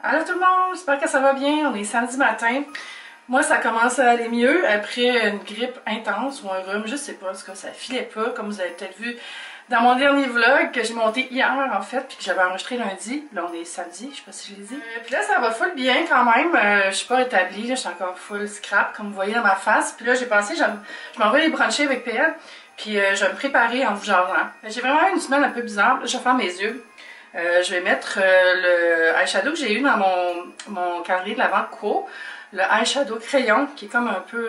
Allô tout le monde, j'espère que ça va bien. On est samedi matin. Moi, ça commence à aller mieux après une grippe intense ou un rhume, je sais pas, parce que ça filait pas, comme vous avez peut-être vu dans mon dernier vlog que j'ai monté hier en fait, puis que j'avais enregistré lundi. Là, on est samedi, je sais pas si je l'ai dit. Puis là, ça va full bien quand même. Je suis pas rétablie, là, je suis encore full scrap, comme vous voyez dans ma face. Puis là, j'ai pensé, je m'en vais les bruncher avec PL, puis je vais me préparer en vous jasant. J'ai vraiment eu une semaine un peu bizarre. Là, je vais faire mes yeux. Je vais mettre le eyeshadow que j'ai eu dans mon calendrier de l'Avent Quo. Le eyeshadow crayon, qui est comme un peu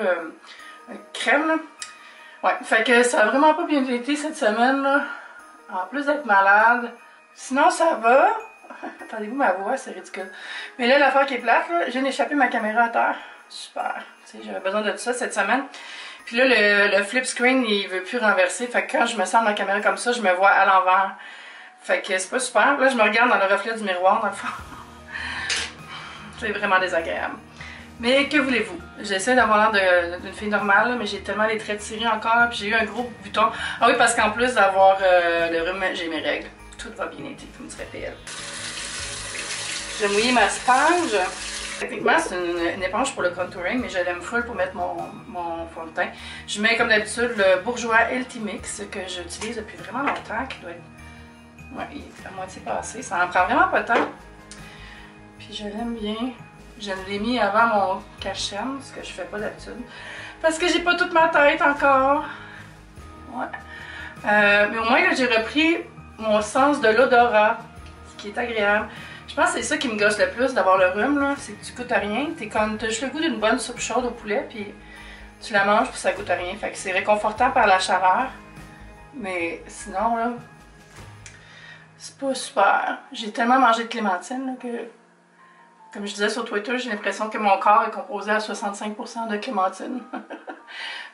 crème, là. Ouais, fait que ça a vraiment pas bien été cette semaine, là. En plus d'être malade. Sinon, ça va. Attendez-vous ma voix, c'est ridicule. Mais là, l'affaire qui est plate, là, je viens d'échapper ma caméra à terre. Super. J'avais besoin de tout ça cette semaine. Puis là, le flip screen, il veut plus renverser. Fait que quand je me sens ma caméra comme ça, je me vois à l'envers. Fait que c'est pas super. Là, je me regarde dans le reflet du miroir, dans le fond. C'est vraiment désagréable. Mais que voulez-vous? J'essaie d'avoir l'air d'une fille normale, mais j'ai tellement les traits tirés encore, puis j'ai eu un gros bouton. Ah oui, parce qu'en plus d'avoir le rhume, j'ai mes règles. Tout va bien été, comme dirait PL. Je vais mouiller ma sponge. Techniquement, c'est une éponge pour le contouring, mais je l'aime full pour mettre mon fond de teint. Je mets comme d'habitude le Bourjois Ultimix que j'utilise depuis vraiment longtemps, qui doit être... Ouais, il est à moitié passé. Ça en prend vraiment pas de temps. Puis je l'aime bien. Je l'ai mis avant mon cache-chaîne, ce que je fais pas d'habitude. Parce que j'ai pas toute ma tête encore. Ouais. Mais au moins, j'ai repris mon sens de l'odorat, ce qui est agréable. Je pense que c'est ça qui me gosse le plus d'avoir le rhume, là. C'est que tu goûtes à rien. T'as juste le goût d'une bonne soupe chaude au poulet, puis tu la manges, puis ça goûte à rien. Fait que c'est réconfortant par la chaleur. Mais sinon, là, c'est pas super. J'ai tellement mangé de clémentine, là, que... Comme je disais sur Twitter, j'ai l'impression que mon corps est composé à 65% de clémentine.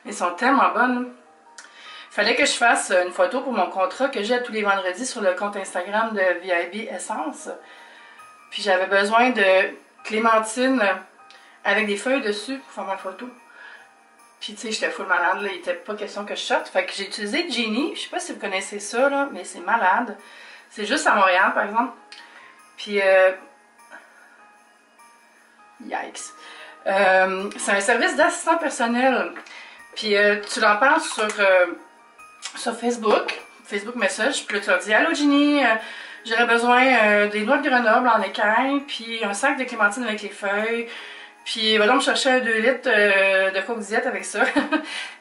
Elles sont tellement bonnes. Il fallait que je fasse une photo pour mon contrat que j'ai tous les vendredis sur le compte Instagram de VIB Essence. Puis j'avais besoin de clémentine avec des feuilles dessus pour faire ma photo. Puis tu sais, j'étais full malade, là. Il n'était pas question que je sorte. Fait que j'ai utilisé Genie. Je sais pas si vous connaissez ça, là, mais c'est malade. C'est juste à Montréal, par exemple. Puis... Yikes. C'est un service d'assistant personnel. Puis tu l'en parles sur Facebook Message. Puis là, tu leur dis: Allô Ginny, j'aurais besoin des noix de Grenoble en écaille, puis un sac de clémentine avec les feuilles. Puis va donc me chercher un 2 litres de Coke Diet avec ça.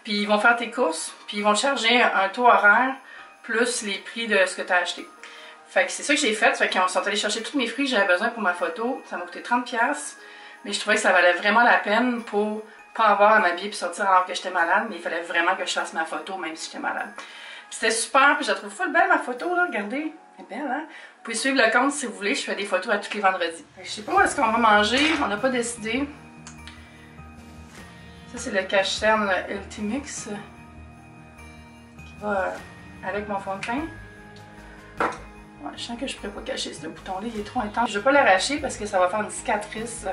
Puis ils vont faire tes courses, puis ils vont te charger un taux horaire plus les prix de ce que tu as acheté. Fait que c'est ça que j'ai fait. Fait qu'ils sont allés chercher tous mes fruits que j'avais besoin pour ma photo. Ça m'a coûté 30$. Mais je trouvais que ça valait vraiment la peine pour pas avoir à m'habiller et sortir alors que j'étais malade. Mais il fallait vraiment que je fasse ma photo même si j'étais malade. C'était super, puis je la trouve full belle ma photo là, regardez. Elle est belle, hein? Vous pouvez suivre le compte si vous voulez, je fais des photos à tous les vendredis. Je sais pas où est-ce qu'on va manger, on n'a pas décidé. Ça c'est le cache-cerne Ultimix qui va avec mon fond de teint. Ouais, je sens que je pourrais pas cacher ce bouton-là, il est trop intense. Je vais pas l'arracher parce que ça va faire une cicatrice.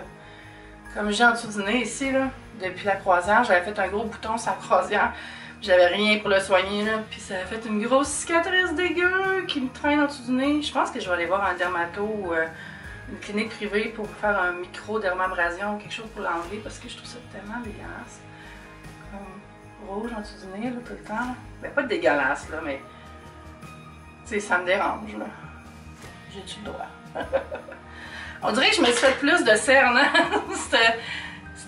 Comme j'ai en dessous du nez ici, là, depuis la croisière, j'avais fait un gros bouton sur la croisière. J'avais rien pour le soigner, là, puis ça a fait une grosse cicatrice dégueu qui me traîne en dessous du nez. Je pense que je vais aller voir un dermato ou une clinique privée pour faire un micro-dermabrasion ou quelque chose pour l'enlever parce que je trouve ça tellement dégueulasse. Comme rouge en dessous du nez, là, tout le temps. Ben, pas dégueulasse, là, mais... Tu sais, ça me dérange, là. J'ai-tu le droit? On dirait que je me suis fait plus de cernes, hein?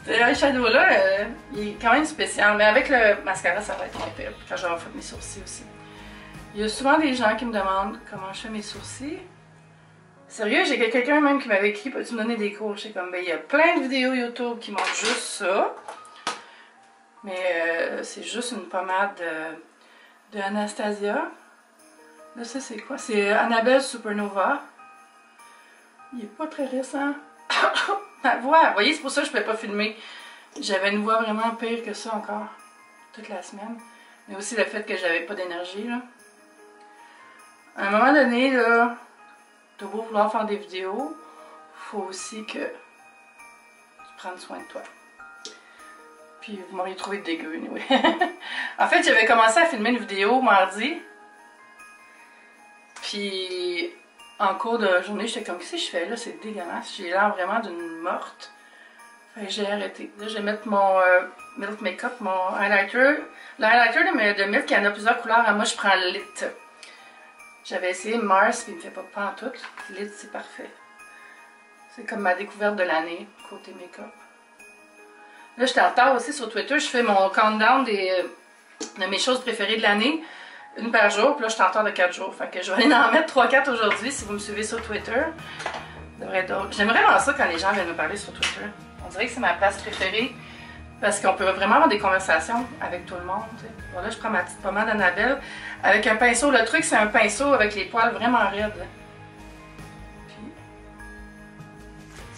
Ce eyeshadow-là, il est quand même spécial. Mais avec le mascara, ça va être moins pire. Quand j'aurai fait mes sourcils aussi. Il y a souvent des gens qui me demandent comment je fais mes sourcils. Sérieux, j'ai quelqu'un même qui m'avait écrit: peux-tu me donner des cours? J'étais comme, ben, il y a plein de vidéos YouTube qui montrent juste ça. Mais c'est juste une pommade de Anastasia. Là, ça, c'est quoi? C'est Annabelle Supernova. Il est pas très récent. Ma voix! Vous voyez, c'est pour ça que je ne pouvais pas filmer. J'avais une voix vraiment pire que ça encore. Toute la semaine. Mais aussi le fait que j'avais pas d'énergie, là. À un moment donné, là, t'as beau vouloir faire des vidéos, faut aussi que tu prennes soin de toi. Puis vous m'auriez trouvé dégueu, anyway. En fait, j'avais commencé à filmer une vidéo mardi. Puis en cours de journée, j'étais comme, qu'est-ce que je fais là? C'est dégueulasse. J'ai l'air vraiment d'une morte. Fait que j'ai arrêté. Là, je vais mettre mon Milk Makeup, mon highlighter. Le highlighter de Milk, il y en a plusieurs couleurs. Moi, je prends le Lit. J'avais essayé Mars, puis il me fait pas pantoute. Lit, c'est parfait. C'est comme ma découverte de l'année, côté make-up. Là, j'étais en retard aussi sur Twitter. Je fais mon countdown de mes choses préférées de l'année. Une par jour, puis là, je suis en retard de 4 jours. Fait que je vais aller en mettre 3-4 aujourd'hui si vous me suivez sur Twitter. J'aimerais vraiment ça quand les gens viennent me parler sur Twitter. On dirait que c'est ma place préférée parce qu'on peut vraiment avoir des conversations avec tout le monde. Bon, là, je prends ma petite pommade Annabelle avec un pinceau. Le truc, c'est un pinceau avec les poils vraiment raides.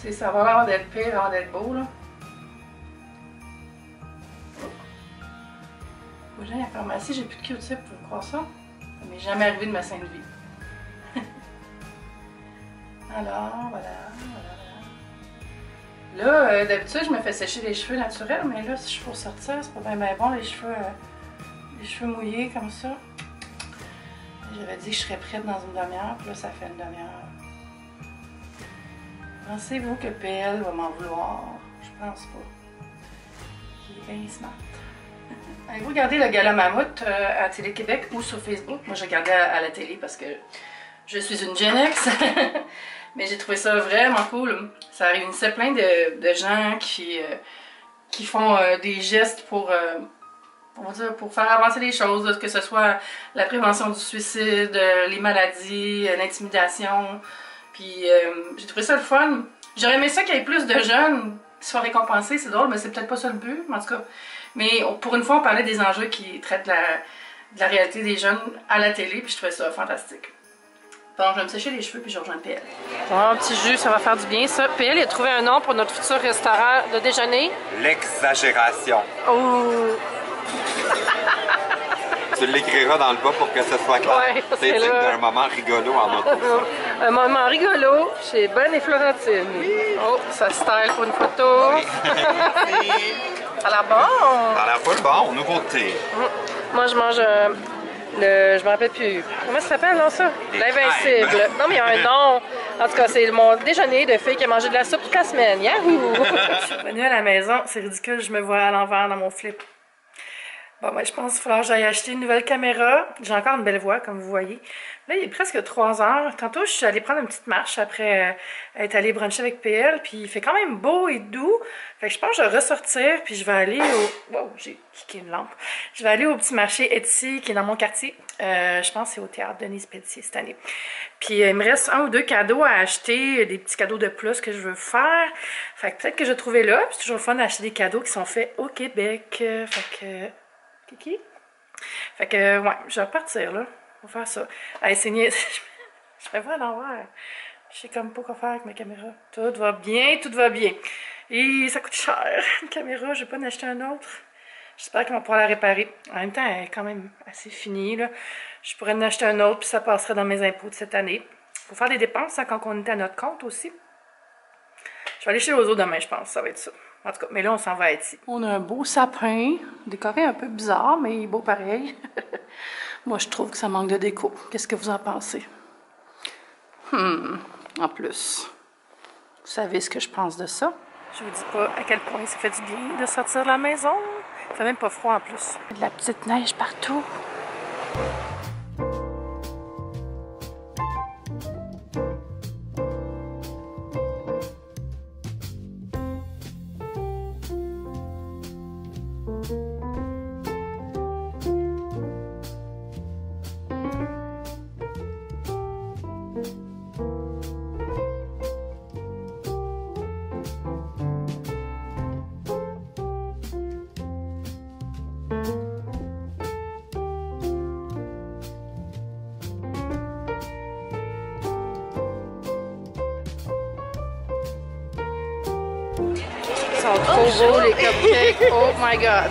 Puis, ça va l'air d'être pire avant d'être beau, là. Moi, j'ai la pharmacie, j'ai plus de Q-tip, vous pouvez croire ça? Ça m'est jamais arrivé de ma sainte vie. Alors, voilà. Là, d'habitude, je me fais sécher les cheveux naturels, mais là, si je faut sortir, c'est pas bien bon, les cheveux mouillés comme ça. J'avais dit que je serais prête dans une demi-heure, puis là, ça fait une demi-heure. Pensez-vous que PL va m'en vouloir? Je pense pas. Il est bien smart. Avez-vous regardé le Gala Mammouth à Télé-Québec ou sur Facebook? Moi, j'ai regardé à la télé parce que je suis une Gen X. Mais j'ai trouvé ça vraiment cool. Ça réunissait plein de gens qui font des gestes pour faire avancer les choses, que ce soit la prévention du suicide, les maladies, l'intimidation. Puis j'ai trouvé ça le fun. J'aurais aimé ça qu'il y ait plus de jeunes qui soient récompensés, c'est drôle, mais c'est peut-être pas ça le but, en tout cas. Mais pour une fois, on parlait des enjeux qui traitent de la réalité des jeunes à la télé, puis je trouvais ça fantastique. Bon, je vais me sécher les cheveux puis je rejoins PL. Bon, un petit jus, ça va faire du bien ça. PL, il a trouvé un nom pour notre futur restaurant de déjeuner. L'exagération. Oh! Tu l'écriras dans le bas pour que ce soit clair. Ouais, c'est digne d'un moment rigolo en auto. Un moment rigolo chez Ben et Florentine. Oui. Oh, ça style pour une photo. Oui. Ça a l'air bon. Ça a l'air pas bon, nouveauté. Moi, je mange je me rappelle plus. Comment ça s'appelle, non, ça? L'Invincible. Non, mais il y a un nom. En tout cas, c'est mon déjeuner de fille qui a mangé de la soupe toute la semaine. Yahoo! Je suis revenue à la maison. C'est ridicule, je me vois à l'envers dans mon flip. Bon, ben, je pense qu'il va falloir que j'aille acheter une nouvelle caméra. J'ai encore une belle voix, comme vous voyez. Là, il est presque 3 heures. Tantôt, je suis allée prendre une petite marche après être allée bruncher avec PL. Puis, il fait quand même beau et doux. Fait que je pense que je vais ressortir. Puis, je vais aller au... Wow, j'ai kické une lampe. Je vais aller au petit marché Etsy qui est dans mon quartier. Je pense que c'est au théâtre Denise Pelletier cette année. Puis, il me reste 1 ou 2 cadeaux à acheter. Des petits cadeaux de plus que je veux faire. Fait que peut-être que je vais trouver là. Puis, c'est toujours le fun d'acheter des cadeaux qui sont faits au Québec. Fait que... Kiki? Fait que, ouais, je vais repartir, là. On va faire ça. Allez, c'est niais. Je me vois à l'envers. Je sais comme pas quoi faire avec ma caméra. Tout va bien, tout va bien. Et ça coûte cher, une caméra. Je vais pas en acheter un autre. J'espère qu'on va pouvoir la réparer. En même temps, elle est quand même assez finie, là. Je pourrais en acheter un autre, puis ça passerait dans mes impôts de cette année. Faut faire des dépenses, hein, quand on est à notre compte aussi. Je vais aller chez Ozo demain, je pense. Ça va être ça. En tout cas, mais là, on s'en va à Etsy. On a un beau sapin, décoré un peu bizarre, mais il est beau pareil. Moi, je trouve que ça manque de déco. Qu'est-ce que vous en pensez? En plus, vous savez ce que je pense de ça? Je vous dis pas à quel point ça fait du bien de sortir de la maison. Il fait même pas froid en plus. Il y a de la petite neige partout. Ils sont trop beaux, les cupcakes. Oh my god!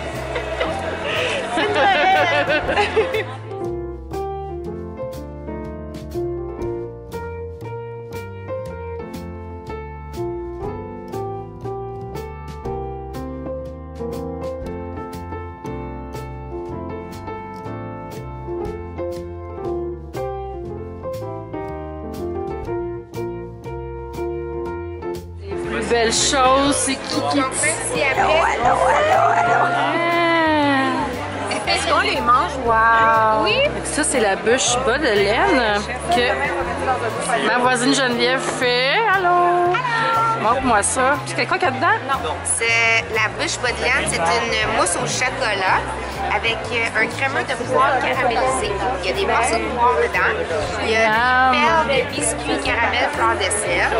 belle chose, c'est Kiki. Est-ce qu'on les mange? Wow! Oui! Ça, c'est la bûche bas de laine que ma voisine Geneviève fait. Allô! Montre-moi ça. Puis c'est quoi qu'il y a dedans? Non. C'est la bûche bas de laine, c'est une mousse au chocolat avec un crémeux de poire caramélisé. Il y a des morceaux de poire dedans. Il y a des perles de biscuits caramel fleur de sel.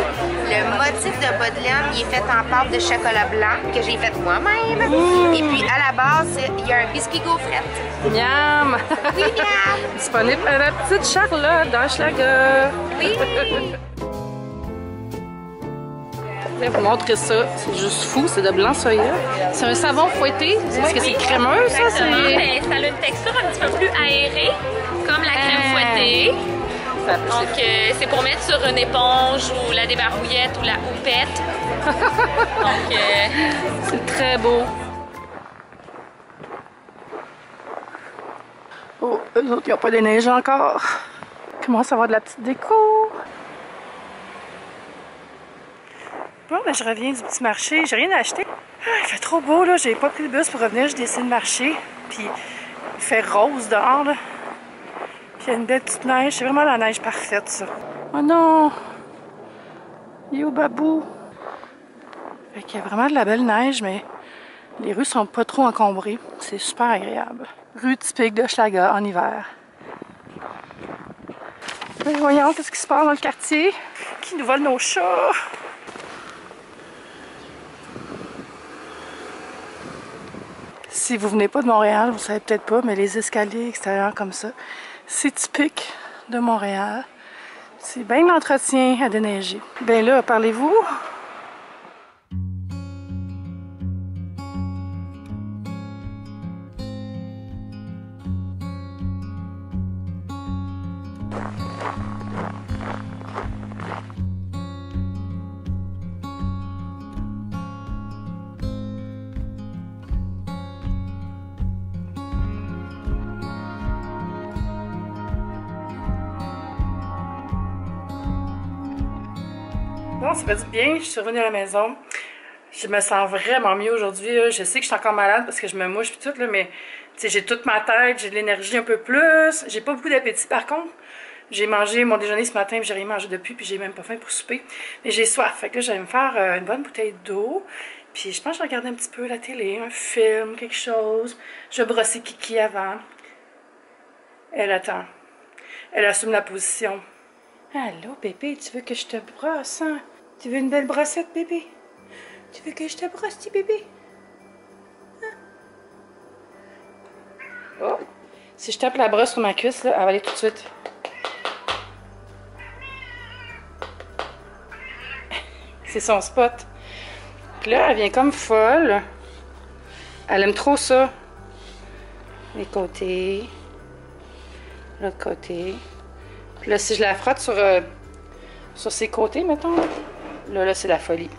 Le motif de bas de laine, il est fait en pâte de chocolat blanc que j'ai fait moi-même. Et puis à la base, il y a un biscuit gaufrette. Miam! Oui, miam! Disponible à la petite Charlotte dans Hochelaga. Oui! Je vais vous montrer ça. C'est juste fou, c'est de blanc soya. C'est un savon fouetté. Est-ce que c'est crémeux, ça? Ça a une texture un petit peu plus aérée, comme la crème fouettée. Donc, c'est pour mettre sur une éponge ou la débarouillette ou la houppette. Donc, c'est très beau. Oh, eux autres, ils n'ont pas déneigé encore. Comment ça va de la petite déco? Bon, ben je reviens du petit marché. J'ai rien acheté. Ah, il fait trop beau, là. J'ai pas pris le bus pour revenir. J'ai décidé de marcher. Puis, il fait rose dehors, là. Puis, il y a une belle petite neige. C'est vraiment la neige parfaite, ça. Oh non! Yo, babou! Fait qu'il y a vraiment de la belle neige, mais les rues sont pas trop encombrées. C'est super agréable. Rue typique de Hochelaga en hiver. Mais voyons, qu'est-ce qui se passe dans le quartier? Qui nous vole nos chats? Si vous venez pas de Montréal, vous savez peut-être pas, mais les escaliers extérieurs comme ça, c'est typique de Montréal. C'est bien l'entretien à déneiger. Ben là, parlez-vous? Bon, ça fait du bien, je suis revenue à la maison. Je me sens vraiment mieux aujourd'hui. Je sais que je suis encore malade parce que je me mouche et tout, là, mais j'ai toute ma tête, j'ai de l'énergie un peu plus. J'ai pas beaucoup d'appétit par contre. J'ai mangé mon déjeuner ce matin, puis j'ai rien mangé depuis, puis j'ai même pas faim pour souper. Mais j'ai soif, fait que là, j'allais me faire une bonne bouteille d'eau. Puis je pense que je vais regarder un petit peu la télé, un film, quelque chose. Je vais brosser Kiki avant. Elle attend. Elle assume la position. Allô, bébé, tu veux que je te brosse, hein? Tu veux une belle brossette, bébé? Tu veux que je te brosse, petit bébé? Hein? Oh! Si je tape la brosse sur ma cuisse, là, elle va aller tout de suite. C'est son spot. Puis là, elle vient comme folle. Elle aime trop ça. Les côtés. L'autre côté. Puis là, si je la frotte sur ses côtés, mettons, là c'est la folie.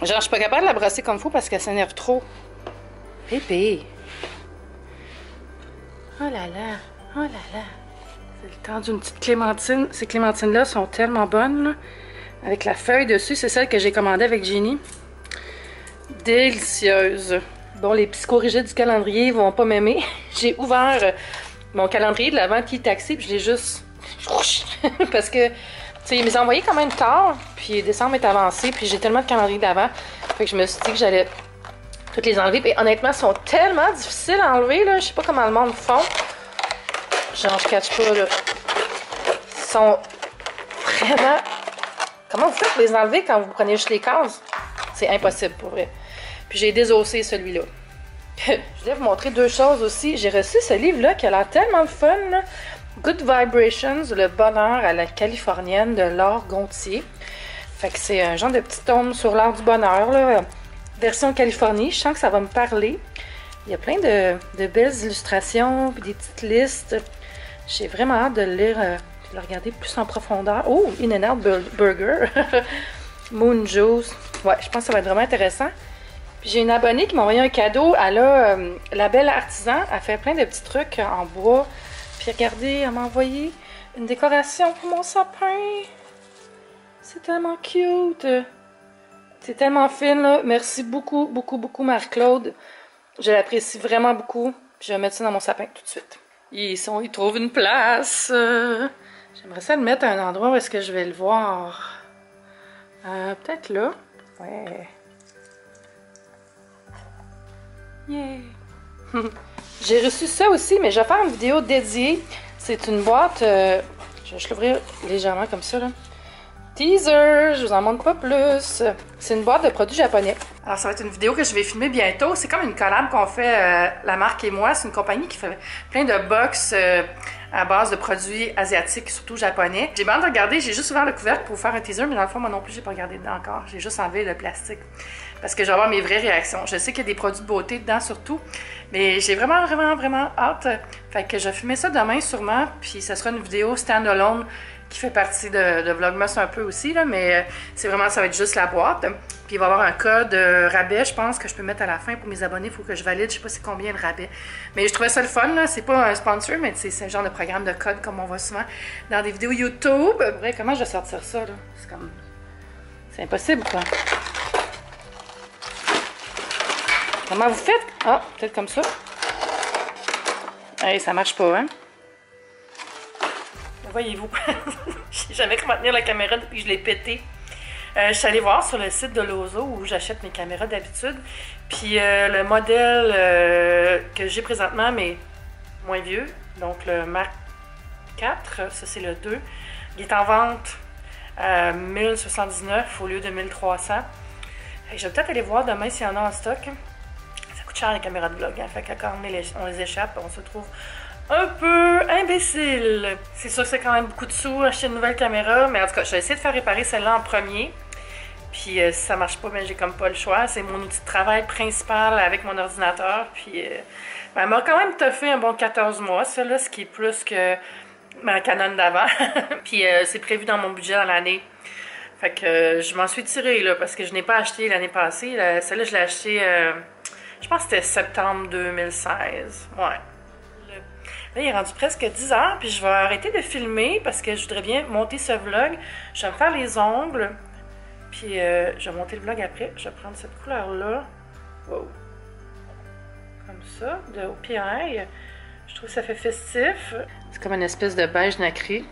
Genre, je suis pas capable de la brosser comme il faut parce qu'elle s'énerve trop. Bébé. Oh là là. Oh là là. C'est le temps d'une petite clémentine. Ces clémentines-là sont tellement bonnes, là. Avec la feuille dessus, c'est celle que j'ai commandée avec Jenny. Délicieuse. Bon, les psychorigides du calendrier vont pas m'aimer. J'ai ouvert mon calendrier de l'Avent qui est taxé, puis je l'ai juste... parce que, tu sais, il m'est envoyé quand même tard, puis décembre est avancé, puis j'ai tellement de calendrier d'avant, fait que je me suis dit que j'allais toutes les enlever. Et honnêtement, ils sont tellement difficiles à enlever, là. Je sais pas comment le monde font. Genre, je catch pas, là. Ils sont vraiment... Comment vous faites pour les enlever quand vous prenez juste les cases? C'est impossible, pour vrai. Puis j'ai désossé celui-là. Je voulais vous montrer deux choses aussi. J'ai reçu ce livre-là qui a l'air tellement le fun, là. Good Vibrations, le bonheur à la californienne de Laure Gontier. Fait que c'est un genre de petit tome sur l'art du bonheur, là. Version Californie. Je sens que ça va me parler. Il y a plein de belles illustrations, puis des petites listes. J'ai vraiment hâte de le lire, de le regarder plus en profondeur. Oh, In-N-Out Burger. Moon Juice. Ouais, je pense que ça va être vraiment intéressant. Puis j'ai une abonnée qui m'a envoyé un cadeau. Elle a la belle artisan. Elle fait plein de petits trucs en bois. Puis regardez, elle m'a envoyé une décoration pour mon sapin. C'est tellement cute. C'est tellement fine, là. Merci beaucoup, beaucoup, beaucoup, Marie-Claude. Je l'apprécie vraiment beaucoup. Puis je vais mettre ça dans mon sapin tout de suite. Ils trouvent une place. J'aimerais ça le mettre à un endroit où est-ce que je vais le voir. Peut-être là. Ouais. Yeah. J'ai reçu ça aussi, mais je vais faire une vidéo dédiée. C'est une boîte... je vais l'ouvrir légèrement comme ça, là. Teaser, je vous en montre pas plus. C'est une boîte de produits japonais. Alors ça va être une vidéo que je vais filmer bientôt. C'est comme une collab qu'on fait, la marque et moi. C'est une compagnie qui fait plein de box à base de produits asiatiques, surtout japonais. J'ai bien de regarder, j'ai juste ouvert le couvercle pour vous faire un teaser, mais dans le fond, moi non plus, j'ai pas regardé dedans encore. J'ai juste enlevé le plastique. Parce que je vais avoir mes vraies réactions. Je sais qu'il y a des produits de beauté dedans surtout, mais j'ai vraiment, vraiment, vraiment hâte. Fait que je vais filmer ça demain sûrement, puis ça sera une vidéo stand-alone qui fait partie de Vlogmas un peu aussi, là, mais c'est vraiment, ça va être juste la boîte. Puis il va y avoir un code rabais, je pense, que je peux mettre à la fin pour mes abonnés. Il faut que je valide, je sais pas c'est combien le rabais. Mais je trouvais ça le fun, là. C'est pas un sponsor, mais c'est un genre de programme de code comme on voit souvent dans des vidéos YouTube. Bref, comment je vais sortir ça, là? C'est comme... c'est impossible, quoi. Comment vous faites? Ah, peut-être comme ça. Hey, ça marche pas, hein? Voyez-vous, je sais jamais comment tenir la caméra depuis que je l'ai pété. Je suis allée voir sur le site de Lozo où j'achète mes caméras d'habitude. Puis le modèle que j'ai présentement, mais moins vieux, donc le Mark 4, ça c'est le 2, il est en vente à 1079 au lieu de 1300. Je vais peut-être aller voir demain s'il y en a en stock. Ça coûte cher les caméras de vlog, hein? Fait que quand on les échappe, on se trouve un peu imbécile. C'est sûr que c'est quand même beaucoup de sous acheter une nouvelle caméra, mais en tout cas, je vais essayer de faire réparer celle-là en premier. Puis si ça marche pas, ben j'ai comme pas le choix. C'est mon outil de travail principal avec mon ordinateur. Puis ben, elle m'a quand même toffé un bon 14 mois, celle-là, ce qui est plus que ma Canon d'avant. Puis c'est prévu dans mon budget dans l'année. Fait que je m'en suis tirée là, parce que je n'ai pas acheté l'année passée. Celle-là, je l'ai achetée, je pense que c'était septembre 2016. Ouais. Là, il est rendu presque 10 heures, puis je vais arrêter de filmer parce que je voudrais bien monter ce vlog. Je vais me faire les ongles, puis je vais monter le vlog après. Je vais prendre cette couleur-là. Wow. Comme ça, de OPI. Je trouve que ça fait festif. C'est comme une espèce de beige nacré.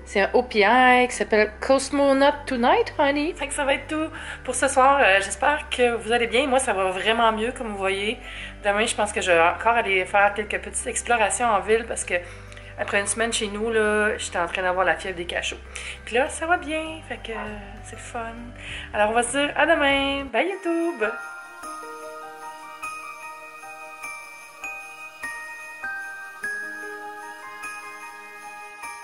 C'est un OPI qui s'appelle Cosmonaut Tonight, honey. Fait que ça va être tout pour ce soir. J'espère que vous allez bien. Moi, ça va vraiment mieux, comme vous voyez. Demain, je pense que je vais encore aller faire quelques petites explorations en ville parce que après une semaine chez nous, là, j'étais en train d'avoir la fièvre des cachots. Puis là, ça va bien. Fait que c'est le fun. Alors, on va se dire à demain. Bye YouTube!